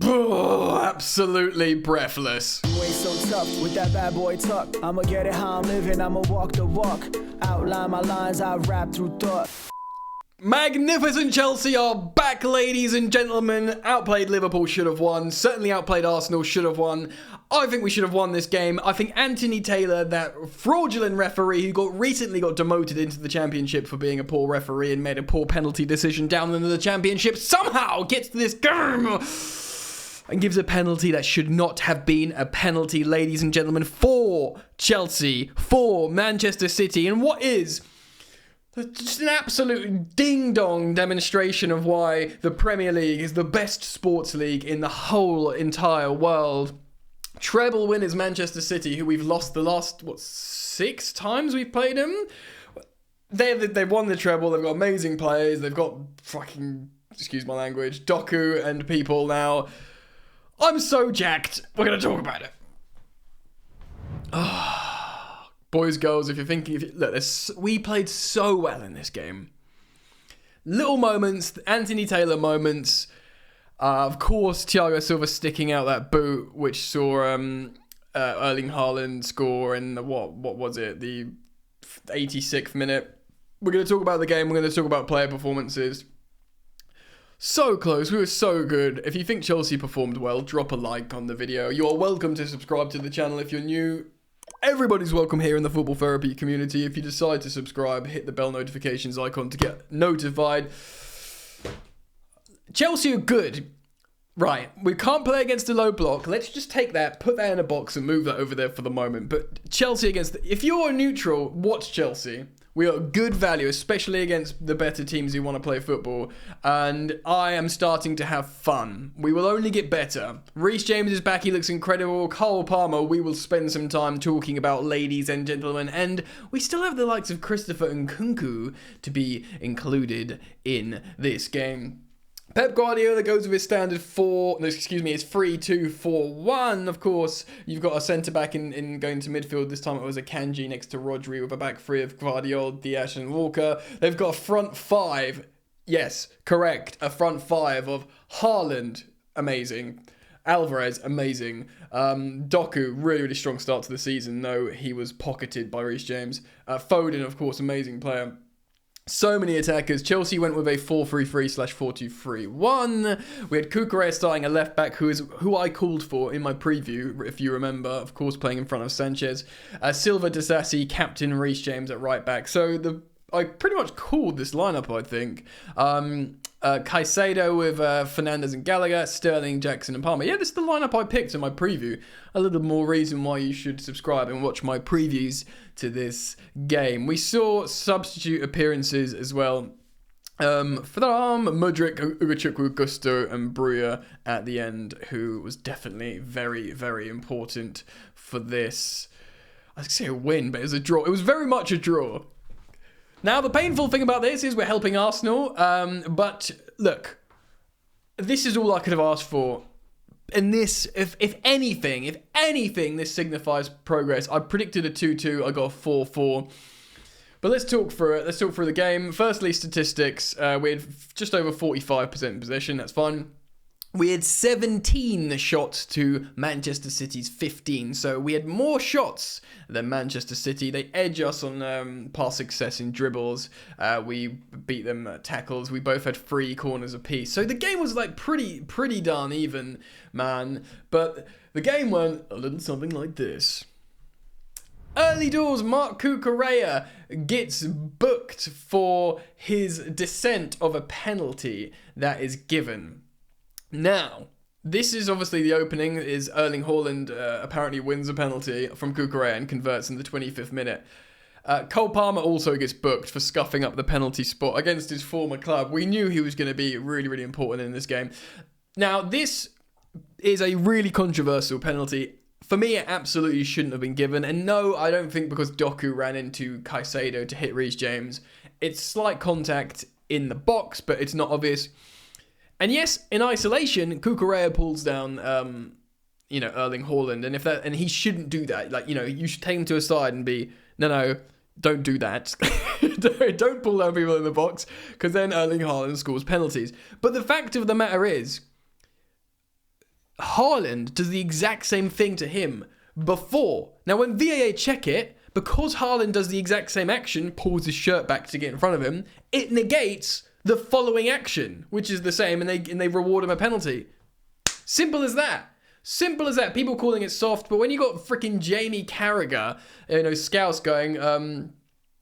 Absolutely breathless. You ain't so tough with that bad boy tuck. I'ma get it how I'm living, I'ma walk the walk. Outline my lines, I rap through thought. Magnificent Chelsea are back, ladies and gentlemen. Outplayed Liverpool, should have won. Certainly outplayed Arsenal, should have won. I think we should have won this game. I think Anthony Taylor, that fraudulent referee who recently got demoted into the Championship for being a poor referee and made a poor penalty decision down in the Championship, somehow gets to this game and gives a penalty that should not have been a penalty, ladies and gentlemen, for Chelsea, for Manchester City. And what is just an absolute ding-dong demonstration of why the Premier League is the best sports league in the whole entire world. Treble winners Manchester City, who we've lost the last, 6 times we've played them? They've won the treble, they've got amazing players, they've got fucking, excuse my language, Doku and people now. I'm so jacked. We're going to talk about it. Boys, girls, if you're thinking, look, we played so well in this game. Little moments, Anthony Taylor moments. Of course, Thiago Silva sticking out that boot, which saw Erling Haaland score in the, what was it, the 86th minute. We're going to talk about the game. We're going to talk about player performances. So close. We were so good. If you think Chelsea performed well, drop a like on the video. You are welcome to subscribe to the channel if you're new. Everybody's welcome here in the Football Therapy community. If you decide to subscribe, hit the bell notifications icon to get notified. Chelsea are good. Right, we can't play against a low block. Let's just take that, put that in a box and move that over there for the moment. But Chelsea if you're neutral, watch Chelsea. We are good value, especially against the better teams who want to play football. And I am starting to have fun. We will only get better. Reece James is back. He looks incredible. Cole Palmer, we will spend some time talking about, ladies and gentlemen. And we still have the likes of Christopher Nkunku to be included in this game. Pep Guardiola goes with his standard 3-2-4-1. Of course, you've got a centre-back in going to midfield. This time it was a Kanji next to Rodri with a back three of Guardiola, Diaz and Walker. They've got a front five. Yes, correct. A front five of Haaland, amazing. Alvarez, amazing. Doku, really, really strong start to the season, though he was pocketed by Reece James. Foden, of course, amazing player. So many attackers. Chelsea went with a 4-3-3/4-2-3-1. We had Cucurella starting a left back, who I called for in my preview, if you remember, of course, playing in front of Sanchez. Silva, Disasi, captain Reece James at right back. So I pretty much called this lineup, I think. Caicedo with Fernandes and Gallagher, Sterling, Jackson and Palmer. Yeah, this is the lineup I picked in my preview. A little more reason why you should subscribe and watch my previews to this game. We saw substitute appearances as well. Thuram, Mudryk, Ugachukwu, Gusto and Breuer at the end, who was definitely very, very important for this. I was going to say a win, but it was a draw. It was very much a draw. Now, the painful thing about this is we're helping Arsenal, but look, this is all I could have asked for. And this, if anything, this signifies progress. I predicted a 2-2, I got a 4-4. But let's talk through it. Let's talk through the game. Firstly, statistics. We had just over 45% possession, that's fine. We had 17 shots to Manchester City's 15, so we had more shots than Manchester City. They edge us on pass success in dribbles. We beat them at tackles. We both had 3 corners apiece. So the game was like pretty darn even, man. But the game went a little something like this. Early doors, Marc Cucurella gets booked for his dissent of a penalty that is given. Now, this is obviously the opening, is Erling Haaland apparently wins a penalty from Cucurella and converts in the 25th minute. Cole Palmer also gets booked for scuffing up the penalty spot against his former club. We knew he was going to be really, really important in this game. Now, this is a really controversial penalty. For me, it absolutely shouldn't have been given. And no, I don't think because Doku ran into Caicedo to hit Reece James. It's slight contact in the box, but it's not obvious. And yes, in isolation, Cucurella pulls down, Erling Haaland, and he shouldn't do that. Like, you should take him to a side and be, no, don't do that. Don't pull down people in the box, because then Erling Haaland scores penalties. But the fact of the matter is, Haaland does the exact same thing to him before. Now, when VAR check it, because Haaland does the exact same action, pulls his shirt back to get in front of him, it negates the following action, which is the same, and they reward him a penalty. Simple as that. Simple as that. People calling it soft, but when you got freaking Jamie Carragher, Scouse going,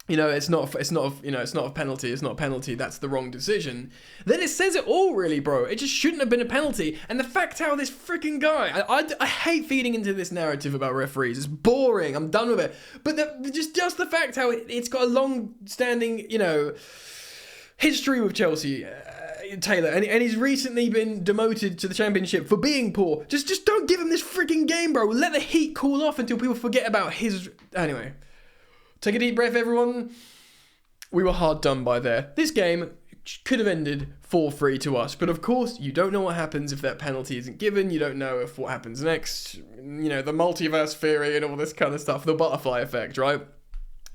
it's not a penalty. It's not a penalty. That's the wrong decision. Then it says it all, really, bro. It just shouldn't have been a penalty. And the fact how this freaking guy, I hate feeding into this narrative about referees. It's boring. I'm done with it. But just the fact how it's got a long-standing, history with Chelsea. Taylor, and he's recently been demoted to the Championship for being poor. Just don't give him this freaking game, bro. Let the heat cool off until people forget about his. Anyway, take a deep breath, everyone. We were hard done by there. This game could have ended 4-3 to us, but of course, you don't know what happens if that penalty isn't given. You don't know if what happens next. The multiverse theory and all this kind of stuff. The butterfly effect, right?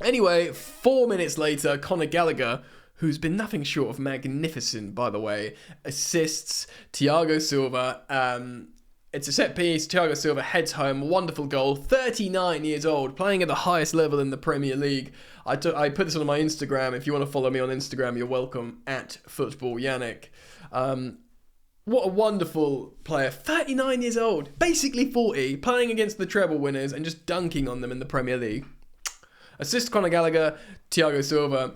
Anyway, 4 minutes later, Conor Gallagher, who's been nothing short of magnificent, by the way, assists Thiago Silva. It's a set piece. Thiago Silva heads home. Wonderful goal. 39 years old, playing at the highest level in the Premier League. I put this on my Instagram. If you want to follow me on Instagram, you're welcome, @FootballYannick. What a wonderful player. 39 years old, basically 40, playing against the treble winners and just dunking on them in the Premier League. Assist Conor Gallagher, Thiago Silva.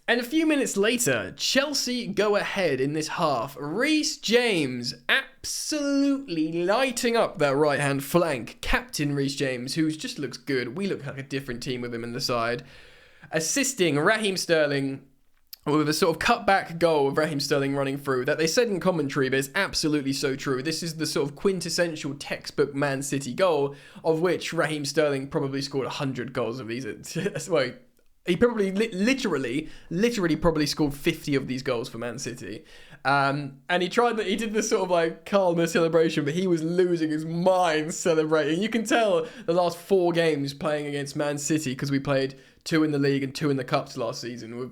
And a few minutes later, Chelsea go ahead in this half. Reece James absolutely lighting up that right-hand flank. Captain Reece James, who just looks good. We look like a different team with him in the side. Assisting Raheem Sterling with a sort of cutback goal of Raheem Sterling running through that they said in commentary, but it's absolutely so true. This is the sort of quintessential textbook Man City goal, of which Raheem Sterling probably scored 100 goals of these. Well, he probably literally probably scored 50 of these goals for Man City. And he did this sort of like calmer celebration, but he was losing his mind celebrating. You can tell the last 4 games playing against Man City, because we played 2 in the league and 2 in the cups last season with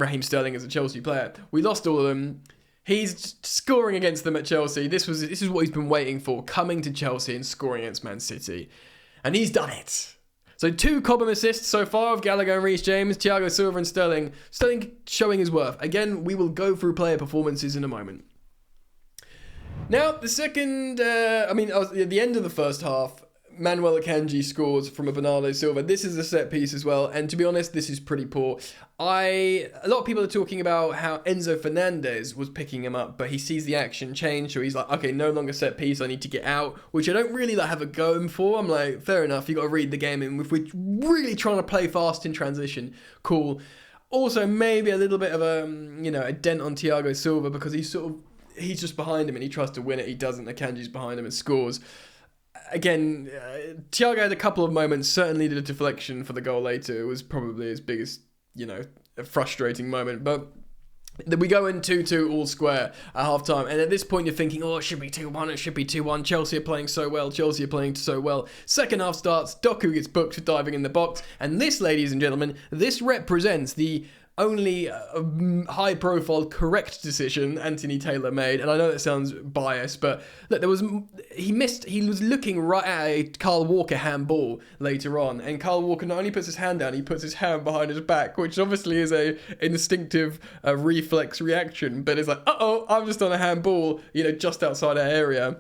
Raheem Sterling as a Chelsea player. We lost all of them. He's scoring against them at Chelsea. This is what he's been waiting for, coming to Chelsea and scoring against Man City. And he's done it. So 2 Cobham assists so far of Gallagher and Reece James, Thiago Silva and Sterling. Sterling showing his worth. Again, we will go through player performances in a moment. Now, the second, at the end of the first half, Manuel Akanji scores from a Bernardo Silva. This is a set piece as well, and to be honest, this is pretty poor. A lot of people are talking about how Enzo Fernandez was picking him up, but he sees the action change, so he's like, okay, no longer set piece, I need to get out, which I don't really have a go for. I'm like, fair enough, you got to read the game, and if we're really trying to play fast in transition, cool. Also, maybe a little bit of a dent on Thiago Silva, because he's just behind him and he tries to win it. He doesn't. Akanji's behind him and scores. Again, Thiago had a couple of moments, certainly did a deflection for the goal later. It was probably his biggest, a frustrating moment. But we go in 2-2 all square at half-time. And at this point, you're thinking, it should be 2-1, it should be 2-1. Chelsea are playing so well. Second half starts, Doku gets booked for diving in the box. And this, ladies and gentlemen, this represents the only high-profile correct decision Anthony Taylor made, and I know that sounds biased, but look, he was looking right at a Kyle Walker handball later on, and Kyle Walker not only puts his hand down, he puts his hand behind his back, which obviously is a instinctive reflex reaction, but it's like, I'm just on a handball, just outside our area.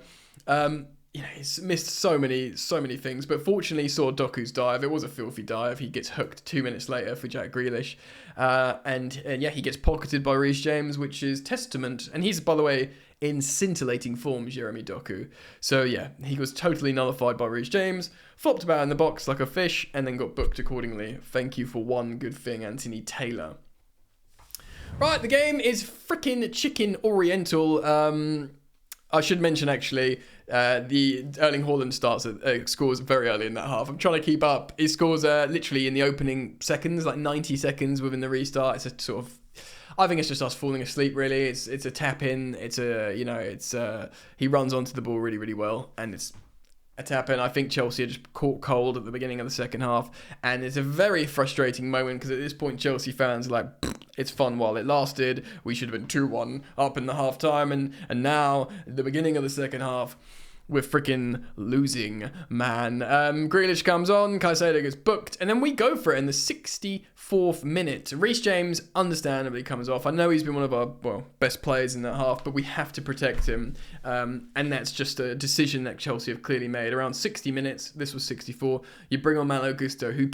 He's missed so many things, but fortunately he saw Doku's dive. It was a filthy dive. He gets hooked 2 minutes later for Jack Grealish. And he gets pocketed by Reece James, which is testament. And he's, by the way, in scintillating form, Jeremy Doku. So yeah, he was totally nullified by Reece James, flopped about in the box like a fish, and then got booked accordingly. Thank you for one good thing, Anthony Taylor. Right, the game is freaking chicken oriental. I should mention, actually, the Erling Haaland scores very early in that half. I'm trying to keep up. He scores literally in the opening seconds, like 90 seconds within the restart. It's a sort of, I think it's just us falling asleep, really. It's a tap in. He runs onto the ball really, really well, and to happen. I think Chelsea are just caught cold at the beginning of the second half, and it's a very frustrating moment because at this point Chelsea fans are like, it's fun while it lasted. We should have been 2-1 up in the half time, and now at the beginning of the second half, we're freaking losing, man. Grealish comes on, Caicedo gets booked, and then we go for it in the 64th minute. Reece James understandably comes off. I know he's been one of our best players in that half, but we have to protect him. And that's just a decision that Chelsea have clearly made. Around 60 minutes, this was 64, you bring on Malo Gusto, he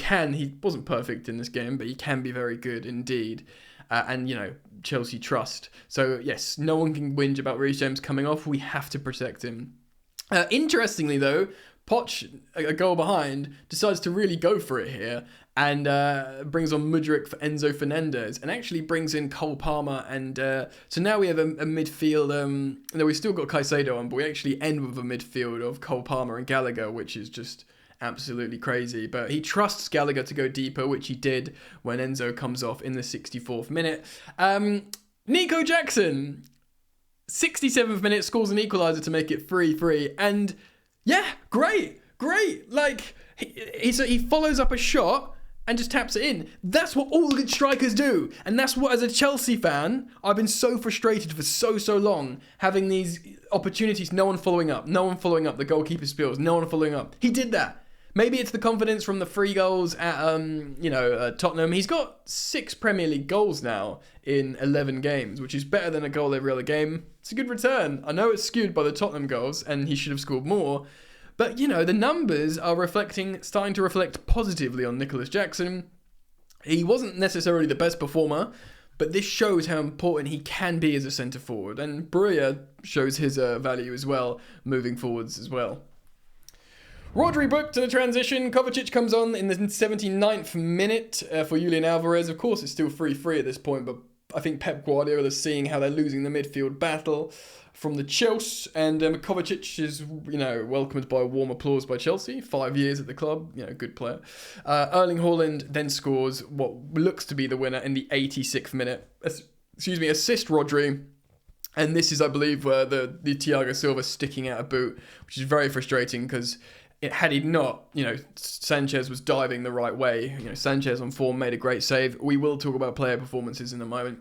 wasn't perfect in this game, but he can be very good indeed. And, Chelsea trust. So, yes, no one can whinge about Reece James coming off. We have to protect him. Interestingly, though, Poch, a goal behind, decides to really go for it here and brings on Mudryk for Enzo Fernandez and actually brings in Cole Palmer. And so now we have a midfield. We've still got Caicedo on, but we actually end with a midfield of Cole Palmer and Gallagher, which is just absolutely crazy. But he trusts Gallagher to go deeper, which he did when Enzo comes off in the 64th minute. Nico Jackson, 67th minute, scores an equaliser to make it 3-3. And yeah, great. Like, he follows up a shot and just taps it in. That's what all good strikers do. And that's what, as a Chelsea fan, I've been so frustrated for so long, having these opportunities, no one following up, the goalkeeper spills, no one following up. He did that. Maybe it's the confidence from the 3 goals at Tottenham. He's got 6 Premier League goals now in 11 games, which is better than a goal every other game. It's a good return. I know it's skewed by the Tottenham goals, and he should have scored more. But, the numbers are starting to reflect positively on Nicholas Jackson. He wasn't necessarily the best performer, but this shows how important he can be as a centre-forward. And Breuer shows his value as well, moving forwards as well. Rodri booked to the transition. Kovacic comes on in the 79th minute for Julian Alvarez. Of course, it's still 3-3 at this point, but I think Pep Guardiola is seeing how they're losing the midfield battle from the Chelsea, and Kovacic is, welcomed by a warm applause by Chelsea. 5 years at the club, good player. Erling Haaland then scores what looks to be the winner in the 86th minute. Assist Rodri. And this is, I believe, where the Thiago Silva sticking out a boot, which is very frustrating because had he not, Sanchez was diving the right way. Sanchez on form made a great save. We will talk about player performances in a moment.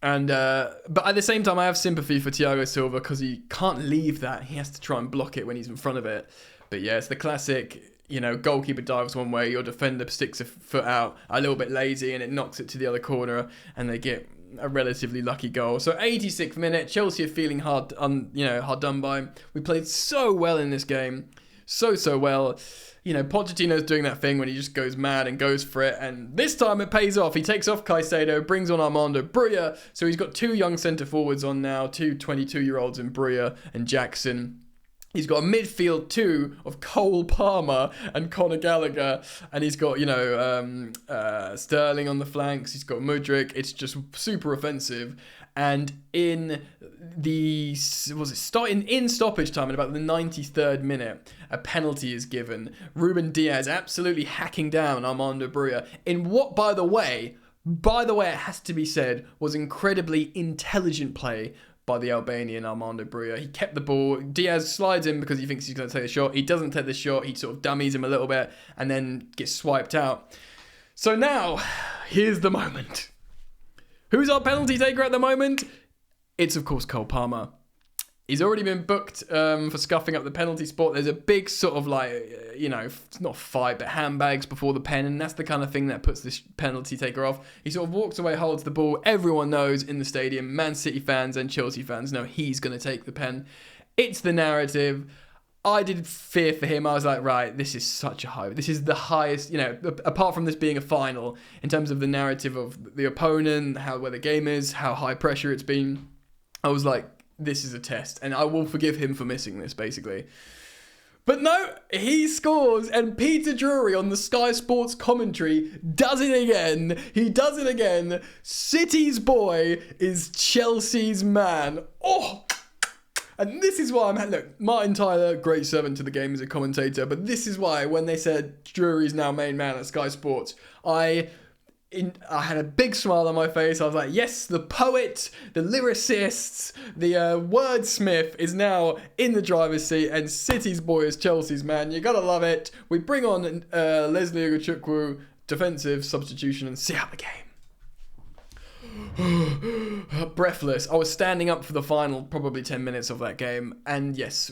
And but at the same time, I have sympathy for Thiago Silva because he can't leave that. He has to try and block it when he's in front of it. But yeah, it's the classic, goalkeeper dives one way, your defender sticks a foot out, a little bit lazy, and it knocks it to the other corner, and they get a relatively lucky goal. So 86th minute, Chelsea are feeling hard done by. We played so well in this game. So well. Pochettino's doing that thing when he just goes mad and goes for it, and this time it pays off. He takes off Caicedo, brings on Armando Breuer, so he's got 2 young centre-forwards on now, 2 22-year-olds in Breuer and Jackson. He's got a midfield too of Cole Palmer and Conor Gallagher, and he's got Sterling on the flanks. He's got Mudryk. It's just super offensive. And in the stoppage time, at about the 93rd minute, a penalty is given. Ruben Diaz absolutely hacking down Armando Breuer in what, by the way, it has to be said, was incredibly intelligent play by the Albanian Armando Breuer. He kept the ball. Diaz slides in because he thinks he's going to take the shot. He doesn't take the shot. He sort of dummies him a little bit and then gets swiped out. So now, here's the moment. Who's our penalty taker at the moment? It's, of course, Cole Palmer. He's already been booked for scuffing up the penalty spot. There's a big sort of not fight, but handbags before the pen, and that's the kind of thing that puts this penalty taker off. He sort of walks away, holds the ball. Everyone knows in the stadium, Man City fans and Chelsea fans know he's going to take the pen. It's the narrative. I did fear for him. I was like, right, this is such a high. This is the highest, apart from this being a final, in terms of the narrative of the opponent, where the game is, how high pressure it's been. I was like, this is a test, and I will forgive him for missing this, basically. But no, he scores, and Peter Drury on the Sky Sports commentary does it again. He does it again. City's boy is Chelsea's man. Oh! And this is why look, Martin Tyler, great servant to the game as a commentator, but this is why when they said Drury's now main man at Sky Sports, I had a big smile on my face. I was like, yes, the poet, the lyricist, the wordsmith is now in the driver's seat, and City's boy is Chelsea's man. You gotta love it. We bring on Leslie Ugochukwu, defensive substitution, and see out the game. Breathless. I was standing up for the final probably 10 minutes of that game, and yes,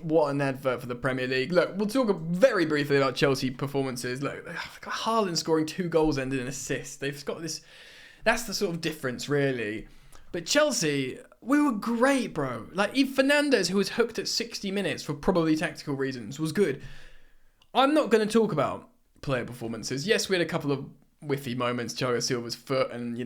what an advert for the Premier League. Look, we'll talk very briefly about Chelsea performances. Look, Haaland scoring 2 goals and an assist. They've got this. That's the sort of difference, really. But Chelsea, we were great, bro. Like, Eve Fernandez, who was hooked at 60 minutes for probably tactical reasons, was good. I'm not going to talk about player performances. Yes, we had a couple of whiffy moments, Thiago Silva's foot and,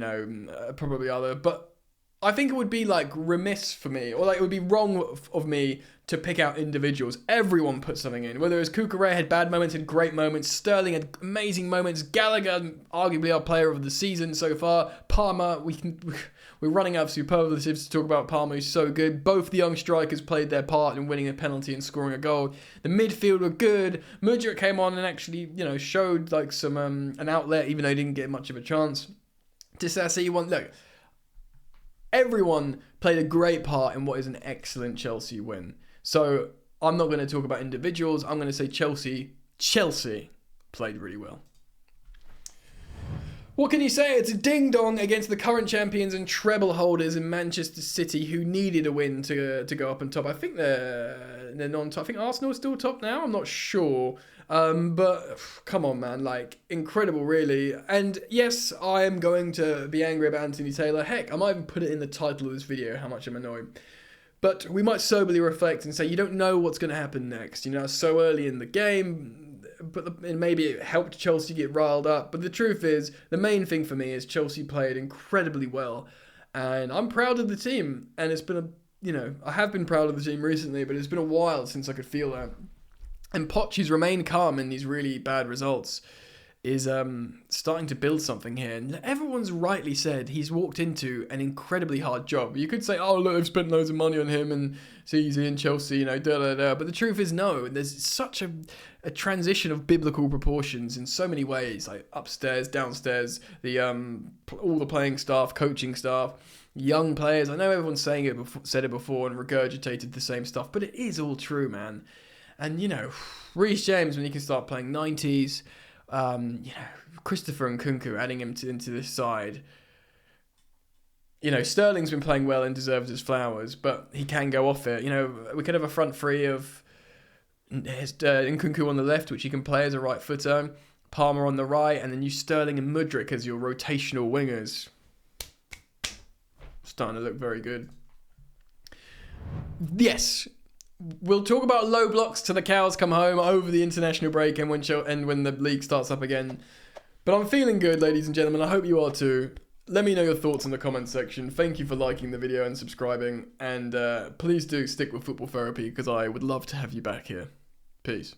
probably other, but I think it would be like remiss for me, or like it would be wrong of me to pick out individuals. Everyone put something in, whether it was Cucurella had bad moments and great moments, Sterling had amazing moments, Gallagher, arguably our player of the season so far, Palmer, we're running out of superlatives to talk about Palmer, who's so good. Both the young strikers played their part in winning a penalty and scoring a goal. The midfield were good. Mudryk came on and actually, showed like some an outlet, even though he didn't get much of a chance. Disasi look, everyone played a great part in what is an excellent Chelsea win. So I'm not going to talk about individuals. I'm going to say Chelsea played really well. What can you say? It's a ding-dong against the current champions and treble holders in Manchester City, who needed a win to go up on top. I think they're non-top. I think Arsenal is still top now. I'm not sure. But come on, man. Like, incredible, really. And yes, I am going to be angry about Anthony Taylor. Heck, I might even put it in the title of this video, how much I'm annoyed. But we might soberly reflect and say, you don't know what's going to happen next. So early in the game, but maybe it helped Chelsea get riled up. But the truth is, the main thing for me is Chelsea played incredibly well. And I'm proud of the team. And it's been I have been proud of the team recently, but it's been a while since I could feel that. And Poch, who's remained calm in these really bad results, is starting to build something here. And everyone's rightly said he's walked into an incredibly hard job. You could say, oh, look, they've spent loads of money on him and it's easy in Chelsea, But the truth is, no. There's such a transition of biblical proportions in so many ways, like upstairs, downstairs, all the playing staff, coaching staff, young players. I know everyone's said it before and regurgitated the same stuff, but it is all true, man. And, Reece James, when he can start playing 90s, Christopher Nkunku adding him into this side. Sterling's been playing well and deserves his flowers, but he can go off it. We could have a front three of Nkunku on the left, which he can play as a right footer, Palmer on the right, and then Sterling and Mudryk as your rotational wingers. Starting to look very good. Yes. We'll talk about low blocks till the cows come home over the international break and when the league starts up again. But I'm feeling good, ladies and gentlemen. I hope you are too. Let me know your thoughts in the comments section. Thank you for liking the video and subscribing. And please do stick with Football Therapy because I would love to have you back here. Peace.